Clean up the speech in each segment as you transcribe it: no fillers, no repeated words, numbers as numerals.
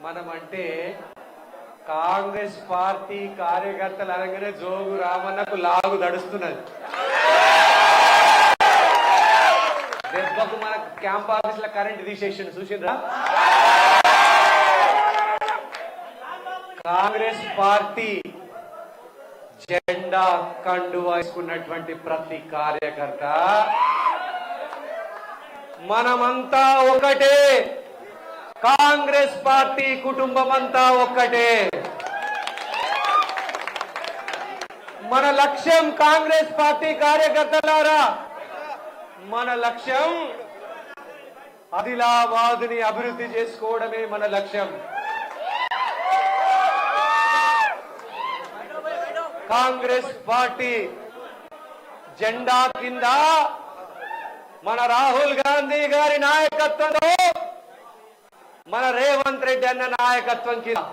మనమంటే కాంగ్రెస్ పార్టీ కార్యకర్తలు అనగానే జోగు రామన్నకు లాగు దడుస్తున్నది. దెబ్బకు మన క్యాంప్ ఆఫీస్ లో కరెంట్ తీసేసిండు చూసిండ్రా. కాంగ్రెస్ పార్టీ జెండా కండువా వేసుకున్నటువంటి ప్రతి కార్యకర్త మనమంతా ఒకటే, కాంగ్రెస్ పార్టీ కుటుంబం అంతా ఒక్కటే. మన లక్ష్యం కాంగ్రెస్ పార్టీ కార్యకర్తలారా, మన లక్ష్యం ఆదిలాబాద్ని అభివృద్ధి చేసుకోవడమే మన లక్ష్యం. కాంగ్రెస్ పార్టీ జెండా కింద మన రాహుల్ గాంధీ గారి నాయకత్వంలో, మన రేవంత్ రెడ్డి అన్న నాయకత్వం కింద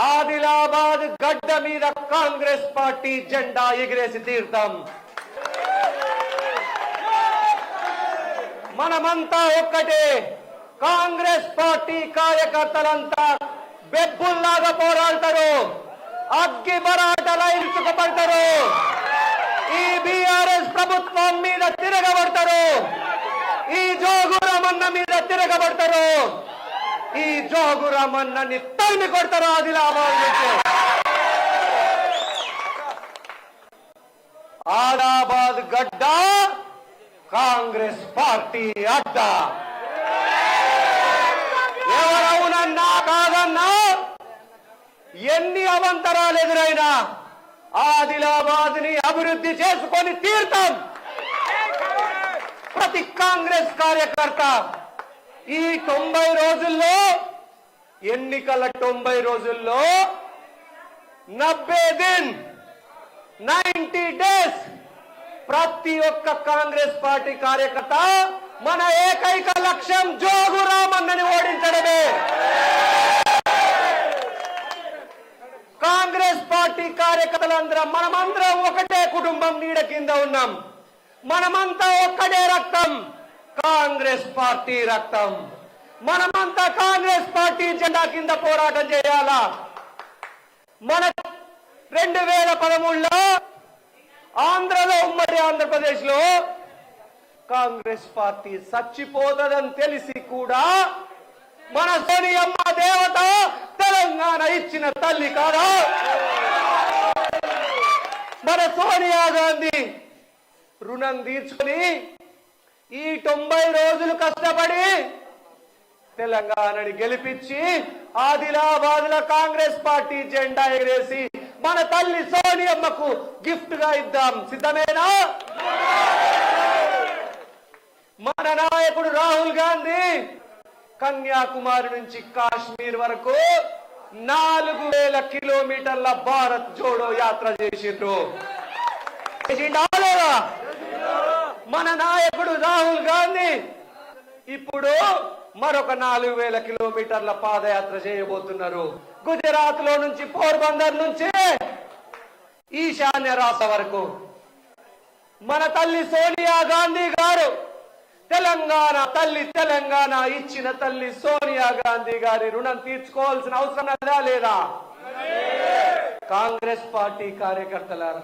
ఆదిలాబాద్ గడ్డ మీద కాంగ్రెస్ పార్టీ జెండా ఎగిరేసి తీరుతాం. మనమంతా ఒక్కటే. కాంగ్రెస్ పార్టీ కార్యకర్తలంతా బెబ్బుల్లాగా పోరాడతారు, అగ్గి బరాటలా ఇరుచుకుపడతారు, ఈ బీఆర్ఎస్ ప్రభుత్వం మీద తిరగబడతారు, ఈ జోగు రామన్న మీద తిరగబడతారు, ఈ జోగు రామన్నని తరిమి కొడతారు ఆదిలాబాద్ నుంచి. ఆదిలాబాద్ గడ్డ కాంగ్రెస్ పార్టీ అడ్డ. ఎవరవునన్నా కాదన్నా, ఎన్ని అవంతరాలు ఎదురైనా ఆదిలాబాద్ ని అభివృద్ధి చేసుకొని తీరుతాం. ప్రతి కాంగ్రెస్ కార్యకర్త ఈ 90 రోజుల్లో, ఎన్నికల 90 రోజుల్లో 90 డేస్ ప్రతి ఒక్క కాంగ్రెస్ పార్టీ కార్యకర్త మన ఏకైక లక్ష్యం జోగు రామన్నని ఓడించడమే. కాంగ్రెస్ పార్టీ కార్యకర్తలందరం మనమందరం ఒకటే కుటుంబం నీడ కింద ఉన్నాం. మనమంతా ఒక్కటే రక్తం, కాంగ్రెస్ పార్టీ రక్తం. మనమంతా కాంగ్రెస్ పార్టీ జెండా కింద పోరాటం చేయాలా. మన 2013లో ఆంధ్రలో, ఉమ్మడి ఆంధ్రప్రదేశ్ లో కాంగ్రెస్ పార్టీ చచ్చిపోతుందని తెలిసి కూడా మన సోనియమ్మ దేవత తెలంగాణ ఇచ్చిన తల్లి కాదా? మన సోనియా గాంధీ రుణం తీర్చుకుని ఈ 90 రోజులు కష్టపడి తెలంగాణని గెలిపించి ఆదిలాబాద్ లో కాంగ్రెస్ పార్టీ జెండా ఎగరేసి మన తల్లి సోనియమ్మకు గిఫ్ట్ గా ఇద్దాం. సిద్ధమేనా? మన నాయకుడు రాహుల్ గాంధీ కన్యాకుమారి నుంచి కాశ్మీర్ వరకు 4000 కిలోమీటర్ల భారత్ జోడో యాత్ర చేసిండ్రు. మన నాయకుడు రాహుల్ గాంధీ ఇప్పుడు మరొక 4000 కిలోమీటర్ల పాదయాత్ర చేయబోతున్నారు. గుజరాత్ లో నుంచి, పోర్బందర్ నుంచి ఈశాన్య రాష్ట్ర వరకు. మన తల్లి సోనియా గాంధీ గారు, తెలంగాణ తల్లి, తెలంగాణ ఇచ్చిన తల్లి సోనియా గాంధీ గారి రుణం తీర్చుకోవాల్సిన అవసరం లేదా? కాంగ్రెస్ పార్టీ కార్యకర్తలారా,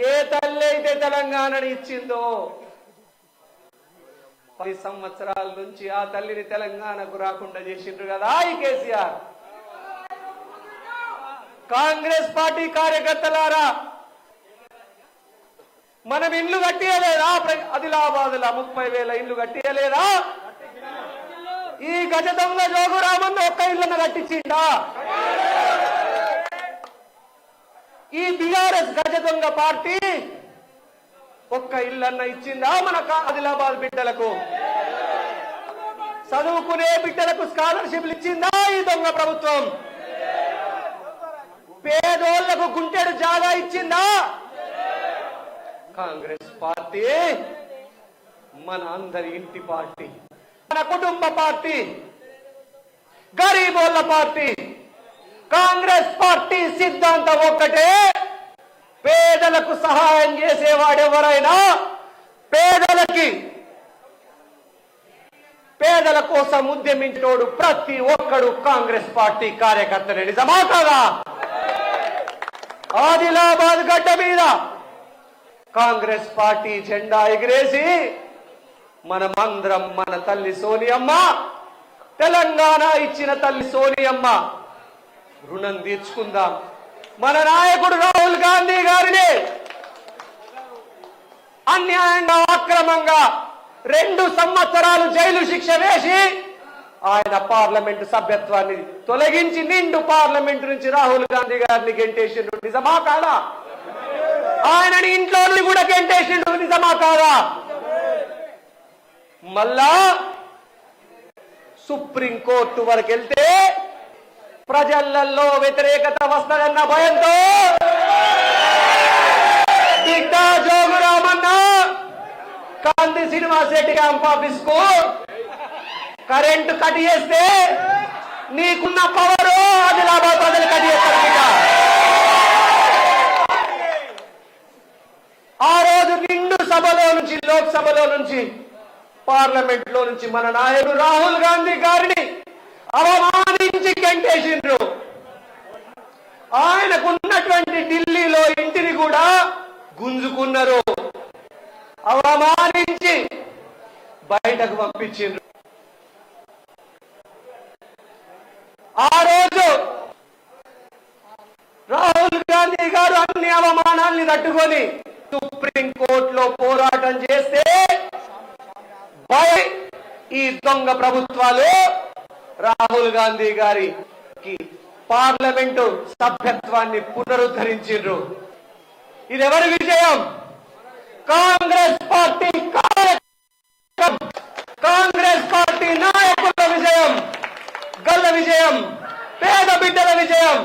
ఏ తల్లి అయితే తెలంగాణని ఇచ్చిందో 10 సంవత్సరాల నుంచి ఆ తల్లిని తెలంగాణకు రాకుండా చేసిండ్రు కదా ఈ కేసీఆర్. కాంగ్రెస్ పార్టీ కార్యకర్తలారా, మనం ఇండ్లు కట్టియలేదా? ఆదిలాబాద్ లో 30,000 ఇండ్లు కట్టియలేదా? ఈ గజ దొంగ జోగు రామన్న ఒక్క ఇళ్లను కట్టించిండా? ఈ బీఆర్ఎస్ గజ దొంగ పార్టీ ఒక్క ఇల్లన్న ఇచ్చిందా మన ఆదిలాబాద్ బిడ్డలకు? చదువుకునే బిడ్డలకు స్కాలర్షిప్లు ఇచ్చిందా ఈ దొంగ ప్రభుత్వం? పేదోళ్లకు గుంటెడు జాగా ఇచ్చిందా? కాంగ్రెస్ పార్టీ మన అందరి ఇంటి పార్టీ, మన కుటుంబ పార్టీ, గరీబోళ్ల పార్టీ. కాంగ్రెస్ పార్టీ సిద్ధాంతం ఒక్కటే, పేదలకు సహాయం చేసేవాడెవరైనా పేదలకి పేదల కోసం ఉద్యమించినోడు ప్రతి ఒక్కడు కాంగ్రెస్ పార్టీ కార్యకర్తనే. నిజమా కాదా? ఆదిలాబాద్ గడ్డ మీద కాంగ్రెస్ పార్టీ జెండా ఎగిరేసి మనమందరం మన తల్లి సోనియమ్మ, తెలంగాణ ఇచ్చిన తల్లి సోనియమ్మ రుణం తీర్చుకుందాం. మన నాయకుడు రాహుల్ గాంధీ గారిని అన్యాయంగా అక్రమంగా 2 సంవత్సరాలు జైలు శిక్ష వేసి ఆయన పార్లమెంటు సభ్యత్వాన్ని తొలగించి నిండు పార్లమెంటు నుంచి రాహుల్ గాంధీ గారిని గెంటేసిండు. నిజమా కాదా? ఆయనని ఇంట్లో కూడా గెంటేసిండు. నిజమా కాదా? మళ్ళా సుప్రీంకోర్టు వరకు వెళ్తే ప్రజలలో వ్యతిరేకత వస్తుందన్న భయంతో బిడ్డ జోగురామన్న కాంతి శ్రీనివాస్ రెడ్డి క్యాంప్ ఆఫీస్ కు కరెంటు కట్ చేస్తే నీకున్న పవరు ఆదిలాబాద్ ప్రజలు కట్ చేస్తారు. ఆ రోజు నిండు సభలో నుంచి, లోక్సభలో నుంచి, పార్లమెంట్ లో నుంచి మన నాయకుడు రాహుల్ గాంధీ గారిని అవమానించి గెంటేసిండ్రు. ఆయనకున్నటువంటి ఢిల్లీలో ఇంటిని కూడా గుంజుకున్నారు, అవమానించి బయటకు పంపించిండ్రు. ఆ రోజు రాహుల్ గాంధీ గారు అన్ని అవమానాల్ని తట్టుకొని సుప్రీంకోర్టులో పోరాటం చేస్తే ఈ దొంగ ప్రభుత్వాలు రాహుల్ గాంధీ గారికి పార్లమెంటు సభ్యత్వాన్ని పునరుద్ధరించారు. ఇది ఎవరి విజయం? కాంగ్రెస్ పార్టీ కాంగ్రెస్ పార్టీ నాయకుల విజయం, గల్ల విజయం, పేద బిడ్డల విజయం.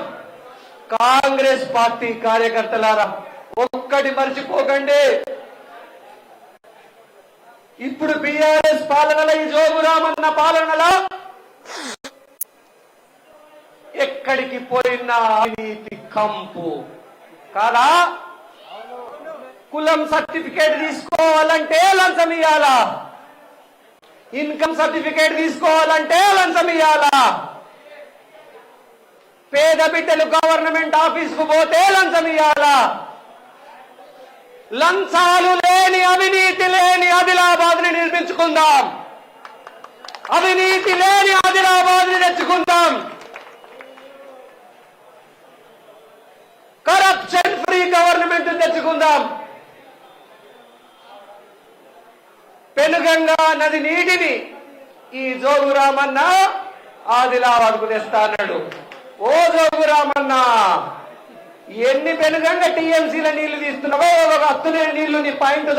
కాంగ్రెస్ పార్టీ కార్యకర్తలారా ఒక్కటి మర్చిపోకండి, ఇప్పుడు బీఆర్ఎస్ పాలనలో, ఈ జోగురామన్న పాలనలో ఎక్కడికి పోయినా అవినీతి కంపు కాదా? కులం సర్టిఫికేట్ తీసుకోవాలంటే లంచం ఇయ్యాలా, ఇన్కమ్ సర్టిఫికేట్ తీసుకోవాలంటే లంచం ఇయ్యాలా, పేద బిడ్డలు గవర్నమెంట్ ఆఫీస్ కు పోతే లంచం ఇయ్యాలా. లంచాలు లేని, అవినీతి లేని ఆదిలాబాద్ ని నిర్మించుకుందాం, అవినీతి లేని ఆదిలాబాద్ ని తెచ్చుకుందాం, కరప్షన్ ఫ్రీ గవర్నమెంట్ తెచ్చుకుందాం. పెనుగంగా నది నీటిని ఈ జోగురామన్న ఆదిలాబాద్ కు తెస్తా అన్నాడు. ఓ జోగురామన్న, ఎన్ని పెనుగంగా టీఎంసీల నీళ్లు తీస్తున్నావో ఒక అత్తునే నీళ్లు నీ పాయింట్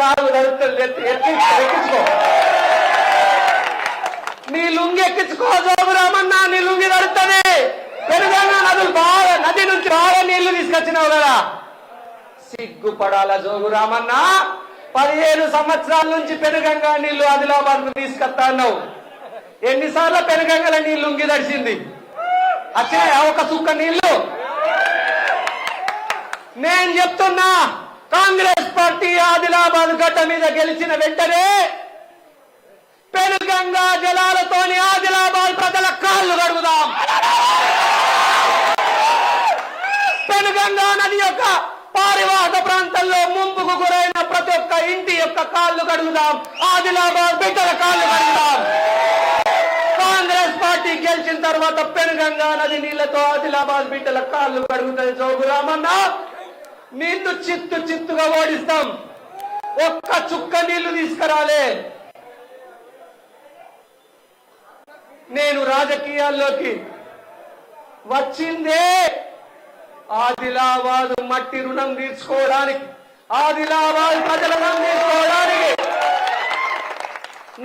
ఎక్కించుకో, నీ లుంగి ఎక్కించుకో జోగురామన్న, నీ లుంగి తడుతుంది. పెనుగంగా నదులు బాగా, నది నుంచి బాగా నీళ్లు తీసుకొచ్చినావు కదా, సిగ్గుపడాల జోగురామన్న. 15 సంవత్సరాల నుంచి పెనుగంగా నీళ్లు ఆదిలాబాద్ కు తీసుకొస్తా అన్నావు. ఎన్నిసార్లు పెనుగంగల నీళ్లు లుంగి తడిసింది? వచ్చినాయా ఒక సుక్క నీళ్లు? నేను చెప్తున్నా, కాంగ్రెస్ పార్టీ ఆదిలాబాద్ గడ్డ మీద గెలిచిన వెంటనే పెనుగంగా జలాలతోని ఆదిలాబాద్ ప్రజల కాళ్ళు కడుగుదాం. పెనుగంగా నది యొక్క పారివాహక ప్రాంతంలో ముంపుకు గురైన ప్రతి ఒక్క ఇంటి యొక్క కాళ్ళు కడుగుదాం, ఆదిలాబాద్ బిడ్డల కాళ్ళు కడుగుదాం. కాంగ్రెస్ పార్టీ గెలిచిన తర్వాత పెనుగంగా నది నీళ్లతో ఆదిలాబాద్ బిడ్డల కాళ్ళు కడుగుతుంది. జోగురామన్న, నిన్ను చిత్తుగా ఓడిస్తాం. ఒక్క చుక్క నీళ్లు తీసుకురాలే. నేను రాజకీయాల్లోకి వచ్చిందే ఆదిలాబాద్ మట్టి రుణం తీర్చుకోవడానికి, ఆదిలాబాద్ ప్రజల రుణం తీర్చుకోవడానికి.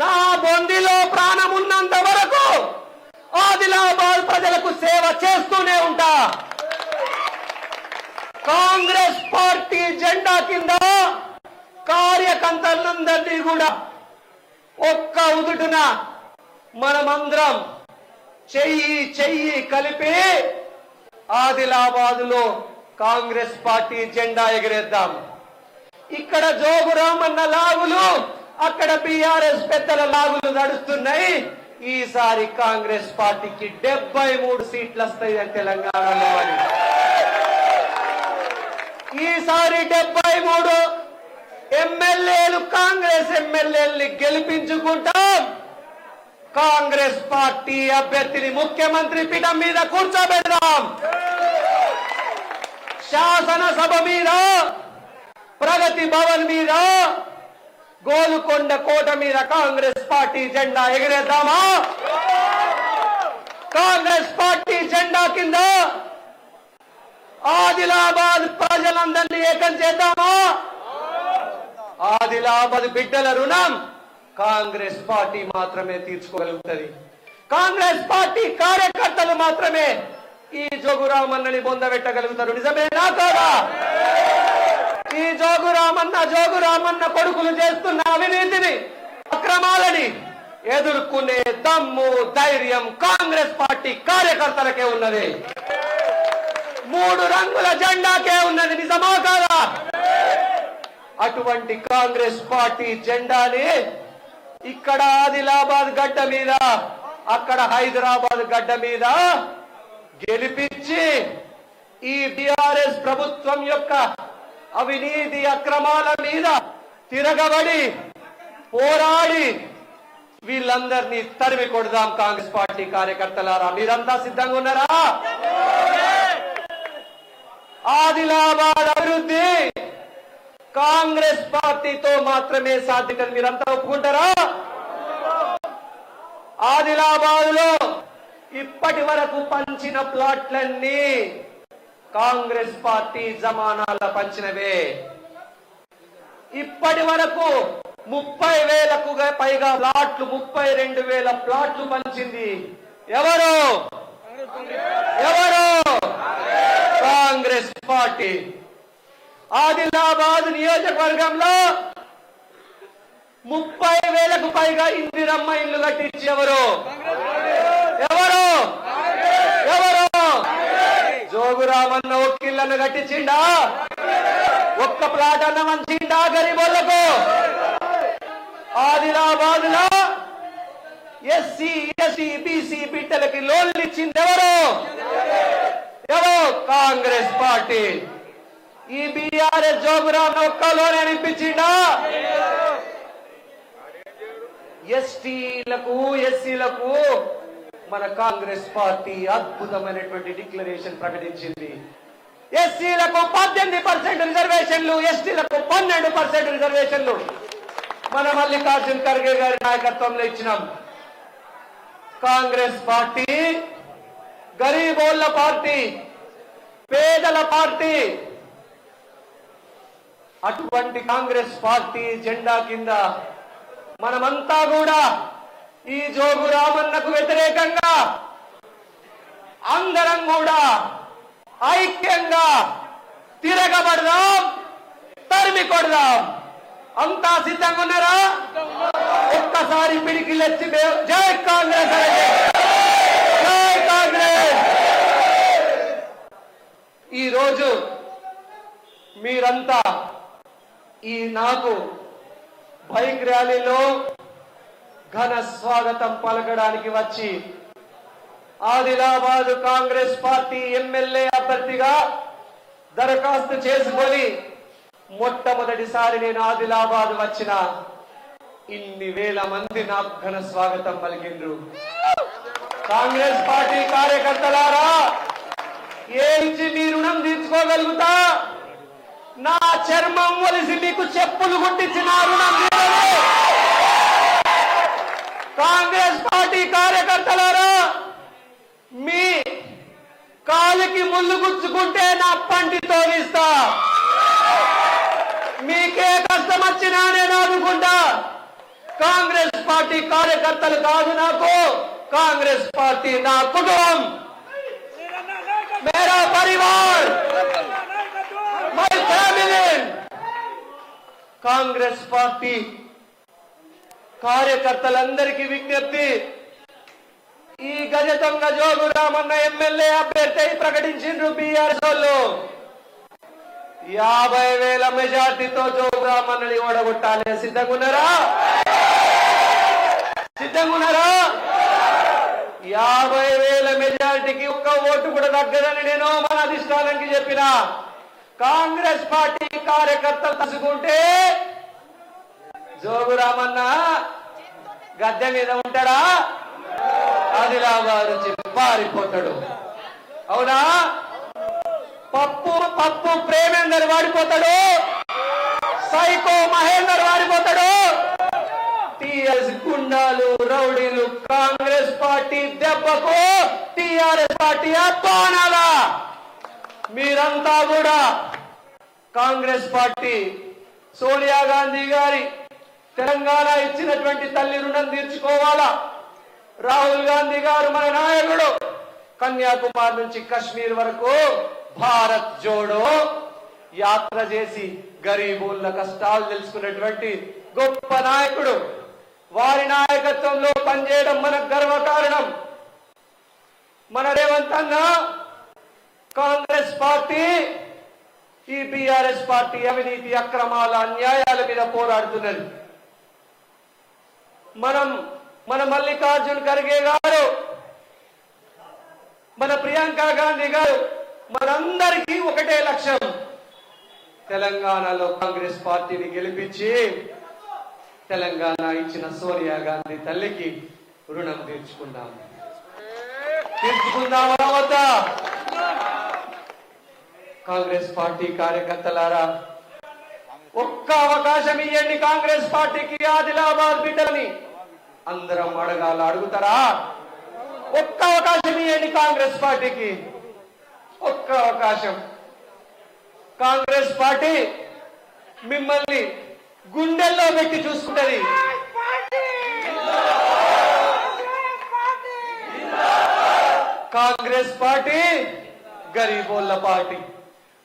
నా బొందిలో ప్రాణం ఉన్నంత వరకు ఆదిలాబాద్ ప్రజలకు సేవ చేస్తూనే ఉంటా. కాంగ్రెస్ పార్టీ జెండా కింద కార్యకర్తలందరినీ కూడా ఒక్క ఉదుటున మనమందరం చెయ్యి కలిపి ఆదిలాబాద్ లో కాంగ్రెస్ పార్టీ జెండా ఎగరేద్దాం. ఇక్కడ జోగురామన్న లాగులు, అక్కడ బీఆర్ఎస్ పెద్దల లాగులు నడుస్తున్నాయి. ఈసారి కాంగ్రెస్ పార్టీకి 73 సీట్లు వస్తాయి తెలంగాణలో అని. ఈసారి 73 ఎమ్మెల్యేలు కాంగ్రెస్ ఎమ్మెల్యేల్ని గెలిపించుకుంటాం. కాంగ్రెస్ పార్టీ అభ్యర్థిని ముఖ్యమంత్రి పీఠం మీద కూర్చోబెడదాం. శాసనసభ మీద, ప్రగతి భవన్ మీద, గోలుకొండ కోట మీద కాంగ్రెస్ పార్టీ జెండా ఎగరేద్దామా? కాంగ్రెస్ పార్టీ జెండా కింద ఆదిలాబాద్ ప్రజలందరినీ ఏకం చేద్దామా? ఆదిలాబాద్ బిడ్డల రుణం కాంగ్రెస్ పార్టీ మాత్రమే తీర్చుకోగలుగుతుంది. కాంగ్రెస్ పార్టీ కార్యకర్తలు మాత్రమే ఈ జోగురామన్నని బొందబెట్టగలుగుతారు. నిజమేనా కాదా? ఈ జోగురామన్న కొడుకులు చేస్తున్న అవినీతిని, అక్రమాలని ఎదుర్కొనే దమ్ము, ధైర్యం కాంగ్రెస్ పార్టీ కార్యకర్తలకే ఉన్నది. 3 రంగుల జెండాకే ఉన్నది. నిజమా కాదా? అటువంటి కాంగ్రెస్ పార్టీ జెండాని ఇక్కడ ఆదిలాబాద్ గడ్డ మీద, అక్కడ హైదరాబాద్ గడ్డ మీద గెలిపించి ఈ టిఆర్ఎస్ ప్రభుత్వం యొక్క అవినీతి అక్రమాల మీద తిరగబడి పోరాడి వీళ్ళందరినీ తరిమి కొడదాం. కాంగ్రెస్ పార్టీ కార్యకర్తలారా, మీరంతా సిద్ధంగా ఉన్నారా? ఆదిలాబాద్ అభివృద్ధి కాంగ్రెస్ పార్టీతో మాత్రమే సాధ్యం. మీరంతా ఒప్పుకుంటారా? ఆదిలాబాద్ లో ఇప్పటి వరకు పంచిన ప్లాట్లన్నీ కాంగ్రెస్ పార్టీ జమానాల పంచినవే. ఇప్పటి వరకు 30,000కు పైగా ప్లాట్లు, 32,000 ప్లాట్లు పంచింది ఎవరు? కాంగ్రెస్ పార్టీ. ఆదిలాబాద్ నియోజకవర్గంలో 30,000కు పైగా ఇందిరమ్మ ఇల్లు కట్టించి ఎవరు? జోగురామన్న ఒక్కిళ్ళను కట్టించిండా? ఒక్క ప్లాట్ అన్న మంచిండా గరీబోళ్లకు? ఆదిలాబాద్ లో ఎస్సీ, ఎస్టీ, బీసీ బిడ్డలకి లోన్లు ఇచ్చింది ఎవరు? కాంగ్రెస్ పార్టీ. ఈ బీఆర్ఎస్ జోగురామన్న ఒక్క లోన్ అనిపించిండా? ఎస్టీలకు, ఎస్సీలకు మన కాంగ్రెస్ పార్టీ అద్భుతమైనటువంటి డిక్లరేషన్ ప్రకటించింది. ఎస్సీలకు 18% రిజర్వేషన్లు, ఎస్టీలకు 12% రిజర్వేషన్లు మన మల్లికార్జున్ ఖర్గే గారి నాయకత్వంలో ఇచ్చినాం. కాంగ్రెస్ పార్టీ గరీబోళ్ల పార్టీ, పేదల పార్టీ. అటువంటి కాంగ్రెస్ పార్టీ జెండా కింద మనమంతా కూడా ఈ జోగురామన్నకు వ్యతిరేకంగా అందరం కూడా ఐక్యంగా తిరగబడదాం, తరిమి కొడదాం. అంతా సిద్ధంగా ఉన్నారా? ఒక్కసారి పిడికిలెత్తి జై కాంగ్రెస్, జై కాంగ్రెస్. ఈ రోజు మీరంతా ఈ నాకు బైక్ ర్యాలీలో ఘన స్వాగతం పలకడానికి వచ్చి ఆదిలాబాద్ కాంగ్రెస్ పార్టీ ఎమ్మెల్యే అభ్యర్థిగా దరఖాస్తు చేసుకొని మొట్టమొదటిసారి నేను ఆదిలాబాద్ వచ్చిన ఇన్ని వేల మంది నాకు ఘన స్వాగతం పలికిండ్రు. కాంగ్రెస్ పార్టీ కార్యకర్తలారా, ఏమిచ్చి మీ రుణం తీర్చుకోగలుగుతా? నా చర్మం ఒలిసి మీకు చెప్పులు కుట్టించిన రుణం తీరదు. కాంగ్రెస్ పార్టీ కార్యకర్తలారా, మీ కాలికి ముళ్ళు గుచ్చుకుంటే నా పంటి తోగిస్తా. మీకే కష్టం వచ్చినా నేను ఆదుకుంటా. కాంగ్రెస్ పార్టీ కార్యకర్తలు కాదు నాకు, కాంగ్రెస్ పార్టీ నా కుటుంబం, మేరా Parivar, my family. Congress party కార్యకర్తలందరికీ విజ్ఞప్తి, ఈ గజ దొంగ జోగురామన్న ఎమ్మెల్యే అభ్యర్థి ప్రకటించిండ్రు బీఆర్ఎస్ వాళ్ళు. 50,000 మెజార్టీతో జోగురామన్నని ఓడగొట్టాలి. సిద్ధంగా ఉన్నారా? మైనారిటీకి ఒక్క ఓటు కూడా తగ్గదని నేను మన అధిష్టానానికి చెప్పిన. కాంగ్రెస్ పార్టీ కార్యకర్తలు తసుకుంటే జోగురామన్న గద్దె మీద ఉంటాడా? ఆదిలాబాద్ నుంచి పారిపోతాడు. అవునా? పప్పు ప్రేమేందర్ వాడిపోతాడు, సైకో మహేందర్ వాడిపోతాడు. టిఆర్ఎస్ గుండాలు రౌడీలు కాంగ్రెస్ పార్టీ దెబ్బకు టిఆర్ఎస్ పార్టీ అప్పానాలా. మీరంతా కూడా కాంగ్రెస్ పార్టీ సోనియా గాంధీ గారి తెలంగాణ ఇచ్చినటువంటి తల్లి రుణం తీర్చుకోవాలా. రాహుల్ గాంధీ గారు మన నాయకుడు, కన్యాకుమారి నుంచి కశ్మీర్ వరకు భారత్ జోడో యాత్ర చేసి గరీబుల కష్టాలు తెలుసుకున్నటువంటి గొప్ప నాయకుడు. వారి నాయకత్వంలో పనిచేయడం మనకు గర్వకారణం. మన రేవంత్ అన్న కాంగ్రెస్ పార్టీ ఈ బీఆర్ఎస్ పార్టీ అవినీతి అక్రమాల అన్యాయాల మీద పోరాడుతున్నది. మన మల్లికార్జున్ ఖర్గే గారు, మన ప్రియాంక గాంధీ గారు, మనందరికీ ఒకటే లక్ష్యం, తెలంగాణలో కాంగ్రెస్ పార్టీని గెలిపించి తెలంగాణ ఇచ్చిన సోనియా గాంధీ తల్లికి రుణం తీర్చుకుందామా వద్దా? కాంగ్రెస్ పార్టీ కార్యకర్తలారా, ఒక్క అవకాశం ఇవ్వండి కాంగ్రెస్ పార్టీకి, ఆదిలాబాద్ బిడ్డలని అందరం అడుగుతారా? ఒక్క అవకాశం ఇవ్వండి కాంగ్రెస్ పార్టీకి, ఒక్క అవకాశం. కాంగ్రెస్ పార్టీ మిమ్మల్ని గుండెల్లో పెట్టి చూసుకుంటది. కాంగ్రెస్ పార్టీ గరీబోళ్ళ పార్టీ.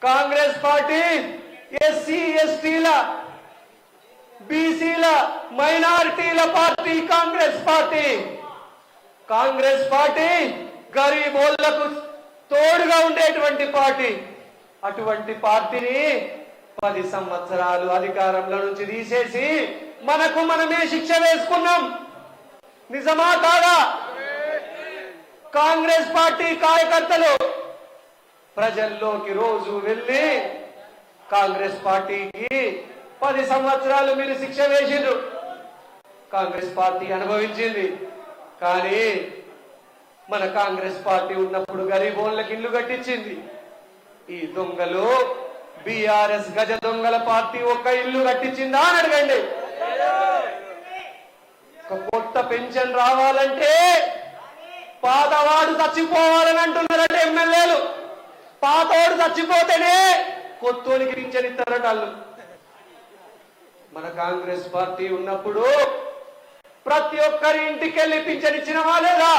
కాంగ్రెస్ పార్టీ ఎస్సీ ఎస్టీల బీసీల మైనారిటీల పార్టీ. కాంగ్రెస్ పార్టీ గరీబోళ్లకు తోడుగా ఉండేటువంటి పార్టీ. అటువంటి పార్టీని 10 సంవత్సరాలు అధికారంలో నుంచి తీసేసి మనమే శిక్ష వేసుకున్నాం. నిజమా కాదా? కాంగ్రెస్ పార్టీ కార్యకర్తలు ప్రజల్లోకి రోజు వెళ్ళి కాంగ్రెస్ పార్టీకి 10 సంవత్సరాలు మీరు శిక్ష వేసిండ్రు. కాంగ్రెస్ పార్టీ అనుభవించింది. కానీ మన కాంగ్రెస్ పార్టీ ఉన్నప్పుడు గరీబోళ్ళకి ఇల్లు కట్టించింది. ఈ దొంగలు బీఆర్ఎస్ గజ దొంగల పార్టీ ఒక్క ఇల్లు కట్టించిందా అని అడగండి. ఒక కొత్త పెన్షన్ రావాలంటే పాతవాడు చచ్చిపోవాలని అంటున్నారంటే ఎమ్మెల్యేలు. పాతవాడు చచ్చిపోతేనే కొత్తోనికి పింఛన్ ఇస్తారట వాళ్ళు. మన కాంగ్రెస్ పార్టీ ఉన్నప్పుడు ప్రతి ఒక్కరి ఇంటికి వెళ్ళి పింఛన్ ఇచ్చినవా లేదా?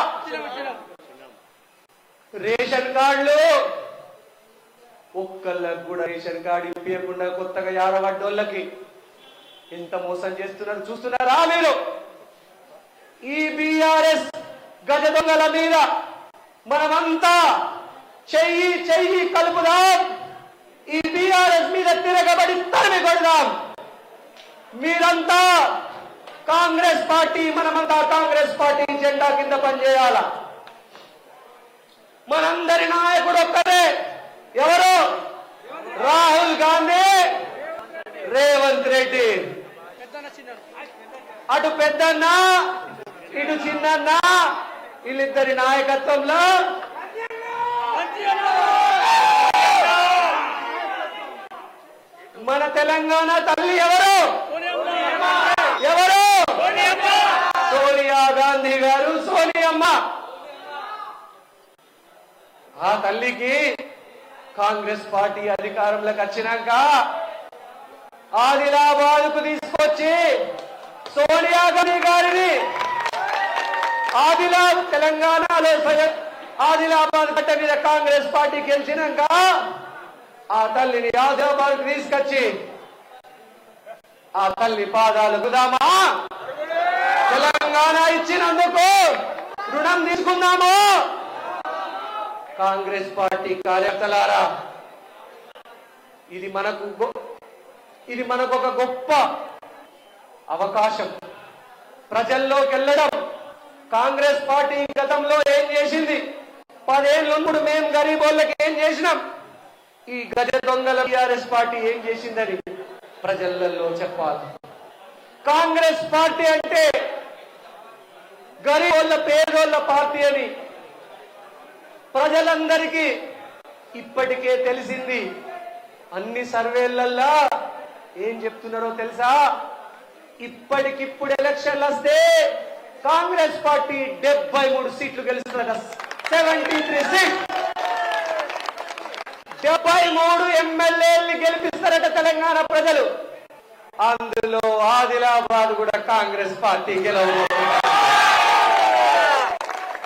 రేషన్ కార్డులు ఒక్కళ్ళకు కూడా రేషన్ కార్డు ఇప్పించకుండా కొత్తగా యాడబడ్డోళ్ళకి ఎంత మోసం చేస్తున్నారు చూస్తున్నారా మీరు? ఈ బీఆర్ఎస్ గజ దొంగల మీద మనమంతా చెయ్యి కలుపుదాం. ఈ బీఆర్ఎస్ మీద తిరగబడి తరిమి కొడదాం. మీరంతా కాంగ్రెస్ పార్టీ, మనమంతా కాంగ్రెస్ పార్టీ జెండా కింద పనిచేయాల. మనందరి నాయకుడు ఒక్కరే. ఎవరు? రాహుల్ గాంధీ, రేవంత్ రెడ్డి. అటు పెద్దన్న ఇటు చిన్నన్న, వీళ్ళిద్దరి నాయకత్వంలో మన తెలంగాణ తల్లి ఎవరు? సోనియా గాంధీ గారు, సోనియమ్మ. ఆ తల్లికి కాంగ్రెస్ పార్టీ అధికారంలోకి వచ్చినాక ఆదిలాబాద్ కు తీసుకొచ్చి సోనియా గాంధీ గారిని తెలంగాణలో ఆదిలాబాద్ గడ్డ మీద కాంగ్రెస్ పార్టీ గెలిచినాక ఆ తల్లిని ఆదిలాబాద్ తీసుకొచ్చి ఆ తల్లి పాదాలు గుదామా? తెలంగాణ ఇచ్చినందుకు రుణం తీసుకుందాము. కాంగ్రెస్ పార్టీ కార్యకర్తలారా, ఇది మనకు ఒక గొప్ప అవకాశం. ప్రజల్లోకి వెళ్ళడం. కాంగ్రెస్ పార్టీ గతంలో ఏం చేసింది? 10 ఏళ్ళప్పుడు మేము గరీబోళ్ళకి ఏం చేసినాం, ఈ గజ దొంగల టిఆర్ఎస్ పార్టీ ఏం చేసిందని ప్రజలలో చెప్పాలి. కాంగ్రెస్ పార్టీ అంటే గరీబోళ్ళ పేదోళ్ళ పార్టీ అని ప్రజలందరికీ ఇప్పటికే తెలిసింది. అన్ని సర్వేలల్లా ఏం చెప్తున్నారో తెలుసా? ఇప్పటికిప్పుడు ఎలక్షన్లు వస్తే కాంగ్రెస్ పార్టీ 73 సీట్లు గెలుస్తుందట. 73 సీట్, 73 ఎమ్మెల్యేలు గెలిపిస్తారట తెలంగాణ ప్రజలు. అందులో ఆదిలాబాద్ కూడా కాంగ్రెస్ పార్టీ గెలవబోతుంది.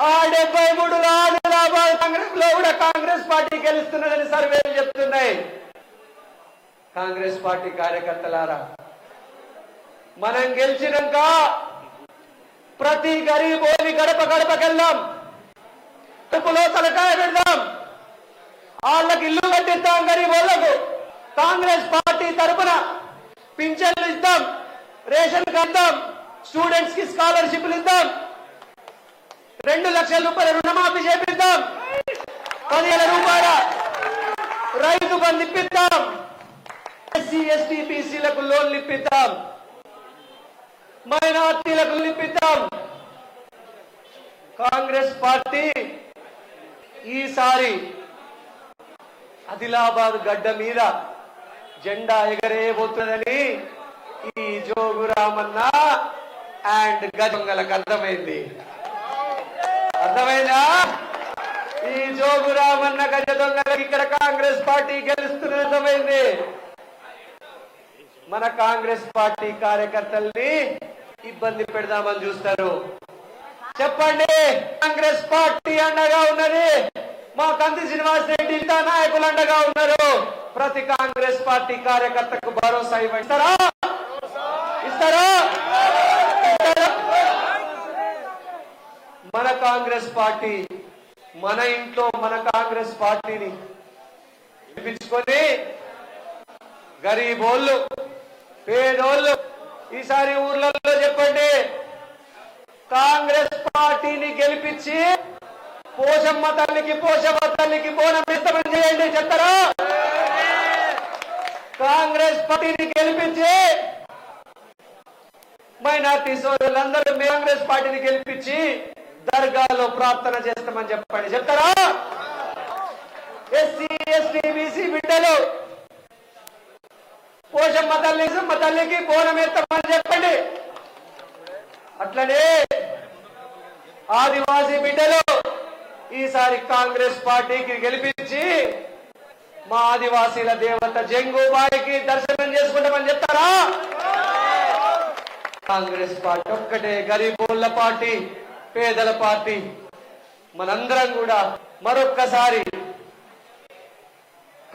ఆ 73లో ఆదిలాబాద్ కాంగ్రెస్ లో కూడా కాంగ్రెస్ పార్టీ గెలుస్తున్నదని సర్వేలు చెప్తున్నాయి. కాంగ్రెస్ పార్టీ కార్యకర్తలారా, మనం గెలిచినాక ప్రతి గరీబోని గడప గడపకెళ్దాం, కడుపులో తలకాయ పెడదాం, వాళ్ళకి ఇల్లు కట్టిస్తాం. గరీబోళ్లకు కాంగ్రెస్ పార్టీ తరఫున పింఛన్లు ఇద్దాం, రేషన్ ఇద్దాం, స్టూడెంట్స్ కి స్కాలర్షిప్లు ఇద్దాం, 2 లక్షల రూపాయల రుణమాఫీ చేపిద్దాం, 10,000 రూపాయల రైతు బంధు ఇప్పిద్దాం, ఎస్సీ ఎస్టీ బీసీలకు లోన్లు ఇప్పిద్దాం, మైనార్టీలకు ఇప్పిద్దాం. కాంగ్రెస్ పార్టీ ఈసారి ఆదిలాబాద్ గడ్డ మీద జెండా ఎగరేయబోతుందని ఈ జోగురామన్న అండ్ గజంగలకు అర్థమైంది. అర్థమైందా? ఈ జోగురామన్న గజ దొంగలకు ఇక్కడ కాంగ్రెస్ పార్టీ గెలుస్తున్నది అర్థమైంది. మన కాంగ్రెస్ పార్టీ కార్యకర్తల్ని ఇబ్బంది పెడదామని చూస్తారు. చెప్పండి, కాంగ్రెస్ పార్టీ అండగా ఉన్నది. మా కంది శ్రీనివాస్ రెడ్డి ఇంకా నాయకులు అండగా ఉన్నారు. ప్రతి కాంగ్రెస్ పార్టీ కార్యకర్తకు భరోసా ఇస్తారా? ఇస్తారా? మన కాంగ్రెస్ పార్టీ, మన ఇంట్లో మన కాంగ్రెస్ పార్టీని పిలిపించుకొని గరీబోళ్ళు పేదోళ్ళు ఈసారి ఊర్లలో చెప్పండి, కాంగ్రెస్ పార్టీని గెలిపించి పోషమ్మ తల్లికి బోనం ఇస్తామని చేయండి. చెప్తారా? కాంగ్రెస్ పార్టీని గెలిపించి మైనార్టీ సోదరులందరూ కాంగ్రెస్ పార్టీని గెలిపించి దర్గాలో ప్రార్థన చేస్తామని చెప్పండి. చెప్తారా? ఎస్సీ ఎస్టీ బీసీ బిడ్డలు పోషమ్మ తల్లికి బోనం ఎత్తామని చెప్పండి. అట్లనే ఆదివాసీ బిడ్డలు ఈసారి కాంగ్రెస్ పార్టీకి గెలిపించి మా ఆదివాసీల దేవత జంగుబాయికి దర్శనం చేసుకుంటామని చెప్తారా? కాంగ్రెస్ పార్టీ ఒక్కటే గరీబోళ్ళ పార్టీ, పేదల పార్టీ. మనందరం కూడా మరొక్కసారి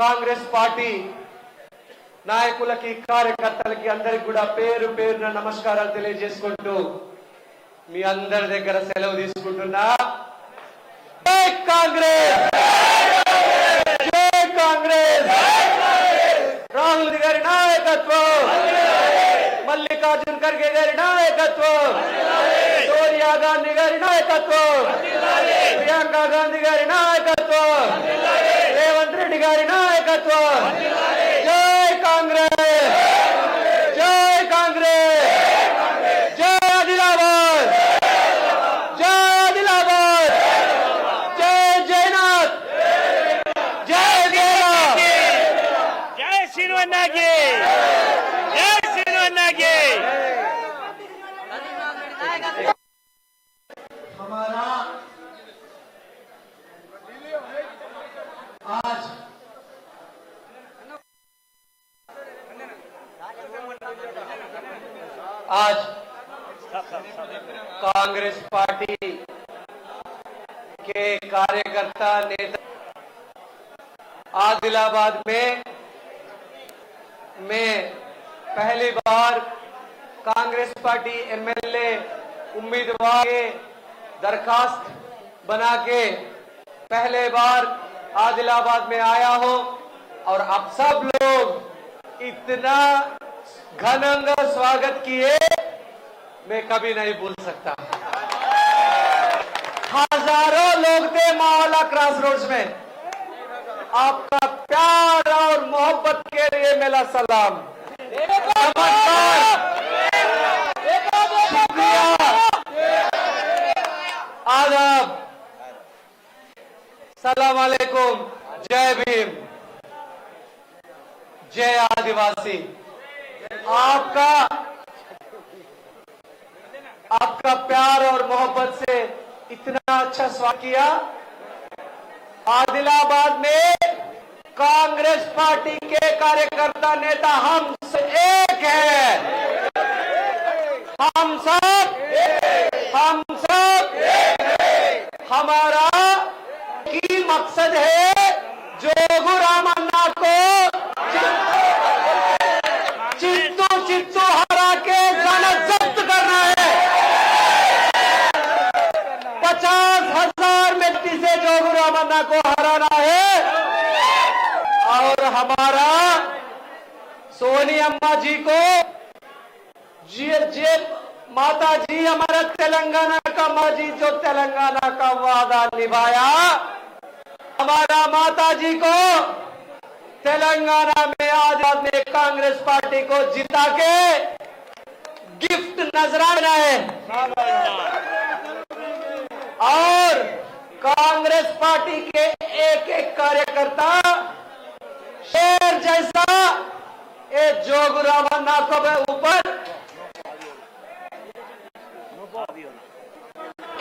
కాంగ్రెస్ పార్టీ నాయకులకి కార్యకర్తలకి అందరికి కూడా పేరు పేరున నమస్కారాలు తెలియజేసుకుంటూ మీ అందరి దగ్గర సెలవు తీసుకుంటున్నా. జై కాంగ్రెస్, జై కాంగ్రెస్. రాహుల్ గారి నాయకత్వం, మల్లికార్జున్ ఖర్గే గారి నాయకత్వం, సోనియా గాంధీ గారి నాయకత్వం, ప్రియాంక గాంధీ గారి నాయకత్వం, రేవంత్ రెడ్డి గారి నాయకత్వం. జై కాంగ్రెస్, జై కాంగ్రెస్, జై ఆదిలాబాద్, జై ఆదిలాబాద్, జై జయనాథ్, జై జయనాథ్, జై శ్రీవన్నాకి, జై శ్రీవన్నాకి. हमारा आज कांग्रेस पार्टी के कार्यकर्ता नेता आदिलाबाद में पहली बार कांग्रेस पार्टी एमएलए उम्मीदवार के दरखास्त बना के पहले बार आदिलाबाद में आया हो और आप सब लोग इतना घनंग स्वागत किए, मैं कभी नहीं भूल सकता. हजारों लोग थे, माहौल क्रास रोड्स में आपका प्यार और मोहब्बत के लिए मेरा सलाम, नमस्कार, शुक्रिया, आदाब, सलाम अलैकुम, जय भीम, जय आदिवासी। आपका प्यार और मोहब्बत से इतना अच्छा स्वागत किया। आदिलाबाद में कांग्रेस पार्टी के कार्यकर्ता नेता हम एक है, हम सब हमारा की मकसद है जोगू रामन्ना को चित्तू हरा के जन जब्त करना है। 50,000 व्यक्ति से जोगू रामन्ना को हराना है और हमारा सोनी अम्मा जी को माता जी, हमारा तेलंगाना का माँ जी जो तेलंगाना का वादा निभाया, हमारा माता जी को तेलंगाना में आजाद में कांग्रेस पार्टी को जिता के गिफ्ट नजराना है और कांग्रेस पार्टी के एक एक कार्यकर्ता शेर जैसा ये जोगू रामन्ना को ऊपर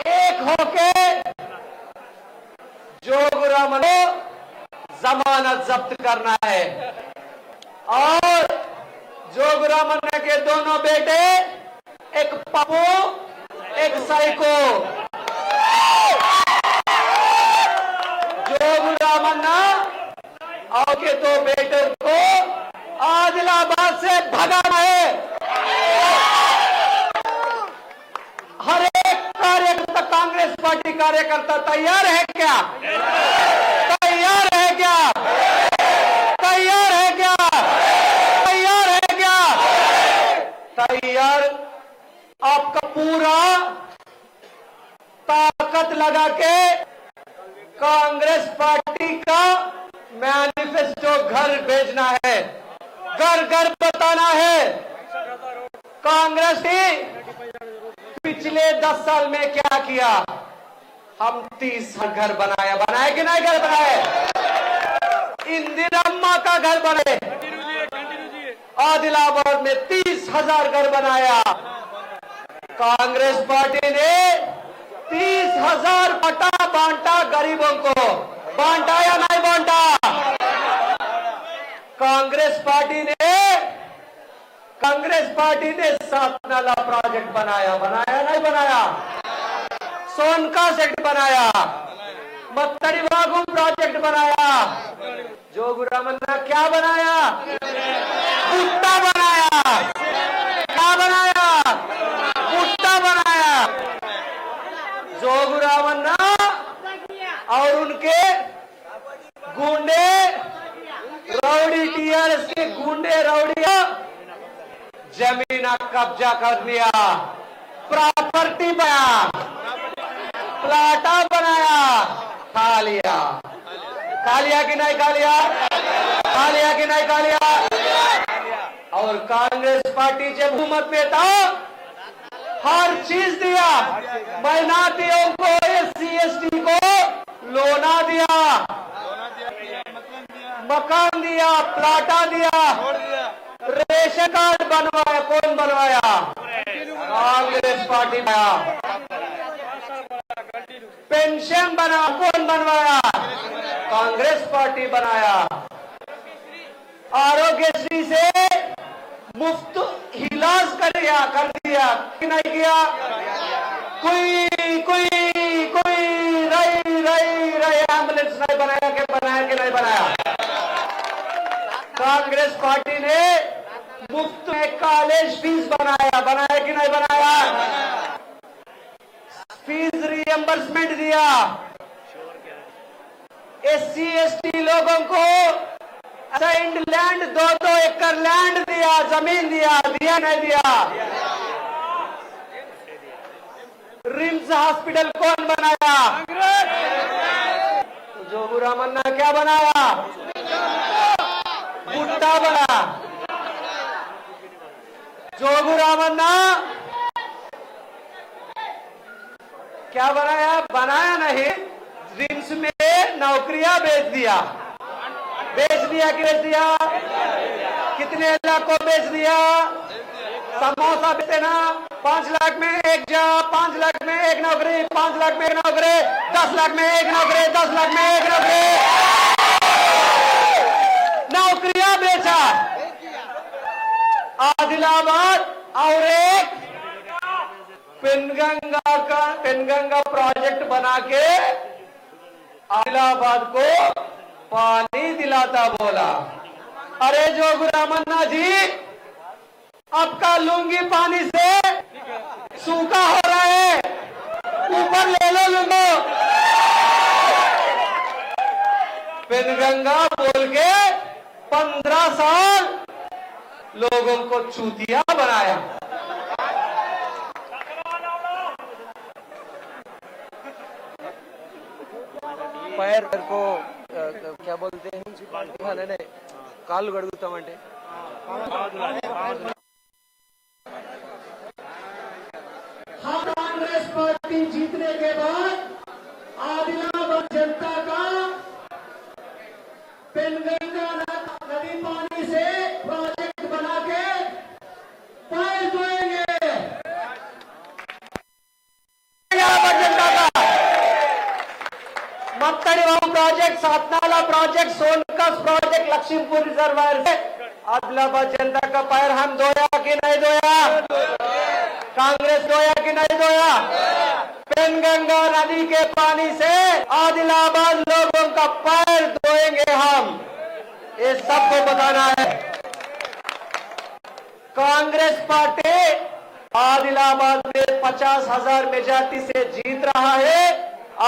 एक होके जोगू रामन्ना को जमानत जब्त करना है और जोगू रामन्ना के दोनों बेटे, एक पप्पू एक साइको, जोगू रामन्ना और के दो बेटे को आदिलाबाद से भगाना है। हर एक कार्यकर्ता, कांग्रेस पार्टी कार्यकर्ता तैयार है क्या? तैयार है क्या? तैयार है क्या? तैयार है क्या? तैयार। आपका पूरा ताकत लगा के कांग्रेस पार्टी का मैनिफेस्टो घर भेजना है, घर घर बताना है। कांग्रेस ने पिछले 10 साल में क्या किया? हम 30 घर बनाए कि नहीं? घर बनाए। इंदिरम्मा का घर बने, आदिलाबाद में 30,000 घर बनाया। कांग्रेस पार्टी ने 30,000 बांटा गरीबों को, बांटा या नहीं बांटा? कांग्रेस पार्टी ने 7 नाला प्रोजेक्ट बनाया नहीं बनाया? सोनका सेक्ट बनाया, मत्तड़ी बागू प्रोजेक्ट बनाया। जोगू रामन्ना क्या बनाया? भुट्टा बनाया। क्या बनाया? भुट्टा बनाया। जोगू रामन्ना और उनके गुंडे रौडी, टीआरएस के गुंडे रौडिया जमीन कब्जा कर लिया, प्रॉपर्टी बनाया, प्लाटा बनाया, खा लिया। खा लिया कि नहीं खा लिया? खा लिया कि नहीं खा लिया? और कांग्रेस पार्टी जब हुकूमत में था हर चीज दिया, मैनातियों को, SC ST को लोना दिया, मकान दिया, प्लाटा दिया, रेशन कार्ड बनवाया। कौन बनवाया? कांग्रेस पार्टी बनाया। पेंशन बना, कौन बनवाया? कांग्रेस पार्टी बनाया। आरोग्यश्री से मुफ्त इलाज कर दिया कि नहीं किया? कोई रई एम्बुलेंस नहीं बनाया कि नहीं बनाया? कांग्रेस पार्टी ने मुफ्त में कॉलेज फीस बनाया कि नहीं बनाया? फीस रिएम्बर्समेंट दिया। SC ST लोगों को असाइंड लैंड 2-2 एकड़ लैंड दिया, जमीन दिया नहीं दिया? रिम्स हॉस्पिटल कौन बनाया? क्या बनाया? गुट्टा बना। जोगू रामन्ना क्या बनाया? बनाया नहीं, रिम्स में नौकरियां बेच दिया। बेच दिया कि बेच दिया? कितने लाख को बेच दिया? समोसा बेचे ना, 5 लाख में एक जॉब, 5 लाख में एक नौकरी, 5 लाख में एक नौकरी, 10 लाख में एक नौकरी, 10 लाख में एक नौकरी, नौकरियां बेचा। आदिलाबाद और एक पेनगंगा प्रोजेक्ट बना के आदिलाबाद को पानी दिलाता बोला। अरे जोगू रामन्ना जी, आपका लुंगी पानी से सूखा हो रहा है, ऊपर ले लो लुंगो। पेनगंगा बोल के 15 साल लोगों को चूतिया बनाया। पैर को क्या बोलते हैं, काल गड़गुताమంటే कांग्रेस पार्टी जीतने के बाद आदिलाबाद जनता का पेनगंगा नदी पानी से प्रोजेक्ट बना के पैर धोएंगे। आदिलाबाद जनता का मत्तड़ीबाबू प्रोजेक्ट, सातनाला प्रोजेक्ट, सोनकस प्रोजेक्ट, लक्ष्मीपुर रिजर्वायर से आदिलाबाद जनता का पैर हम धोया कि नहीं धोया? कांग्रेस धोया कि नहीं धोया? पेनगंगा नदी के पानी से आदिलाबाद लोगों का पैर धोएंगे हम, ये सबको बताना है। कांग्रेस पार्टी आदिलाबाद में 50,000 मेजॉरिटी से जीत रहा है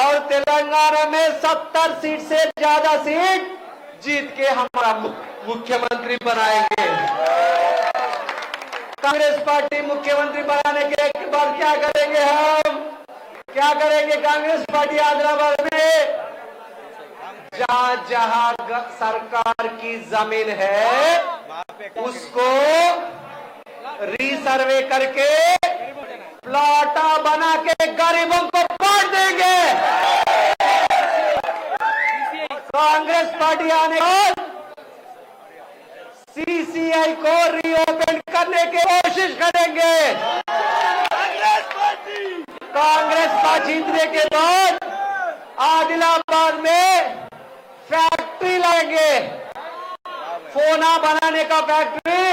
और तेलंगाना में 70 सीट से ज्यादा सीट जीत के हमारा मुख्यमंत्री बनाएंगे। कांग्रेस पार्टी मुख्यमंत्री बनाने के बाद क्या करेंगे? हम क्या करेंगे? कांग्रेस पार्टी आदिलाबाद में जहां जहां सरकार की जमीन है उसको रीसर्वे करके प्लाटा बना के गरीबों को बांट देंगे। कांग्रेस पार्टी आने और सीसीआई को रीओपन करने की कोशिश करेंगे। कांग्रेस पार्टी जीतने के बाद आदिलाबाद में फैक्ट्री लाएंगे, फोना बनाने का फैक्ट्री,